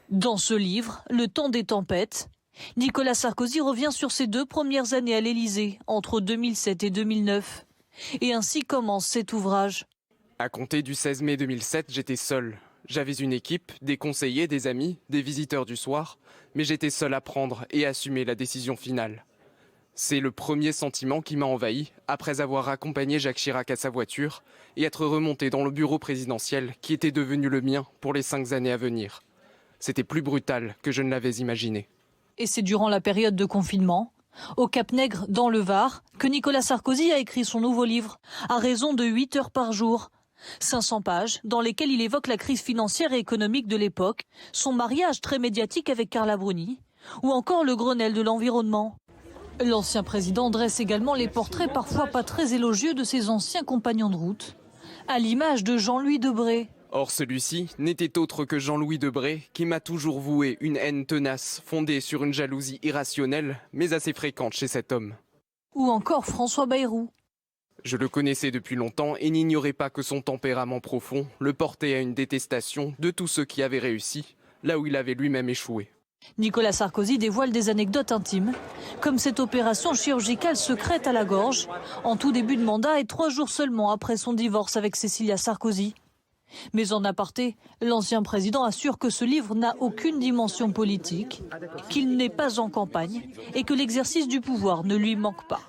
Dans ce livre, Le temps des tempêtes, Nicolas Sarkozy revient sur ses 2 premières années à l'Élysée, entre 2007 et 2009. Et ainsi commence cet ouvrage. À compter du 16 mai 2007, j'étais seul. J'avais une équipe, des conseillers, des amis, des visiteurs du soir, mais j'étais seul à prendre et assumer la décision finale. C'est le premier sentiment qui m'a envahi après avoir accompagné Jacques Chirac à sa voiture et être remonté dans le bureau présidentiel qui était devenu le mien pour les 5 années à venir. C'était plus brutal que je ne l'avais imaginé. Et c'est durant la période de confinement, au Cap-Nègre, dans le Var, que Nicolas Sarkozy a écrit son nouveau livre, à raison de 8 heures par jour. 500 pages dans lesquelles il évoque la crise financière et économique de l'époque, son mariage très médiatique avec Carla Bruni, ou encore le Grenelle de l'environnement. L'ancien président dresse également les portraits parfois pas très élogieux de ses anciens compagnons de route, à l'image de Jean-Louis Debré. Or celui-ci n'était autre que Jean-Louis Debré, qui m'a toujours voué une haine tenace, fondée sur une jalousie irrationnelle, mais assez fréquente chez cet homme. Ou encore François Bayrou. Je le connaissais depuis longtemps et n'ignorais pas que son tempérament profond le portait à une détestation de tous ceux qui avaient réussi, là où il avait lui-même échoué. Nicolas Sarkozy dévoile des anecdotes intimes, comme cette opération chirurgicale secrète à la gorge, en tout début de mandat et 3 jours seulement après son divorce avec Cécilia Sarkozy. Mais en aparté, l'ancien président assure que ce livre n'a aucune dimension politique, qu'il n'est pas en campagne et que l'exercice du pouvoir ne lui manque pas.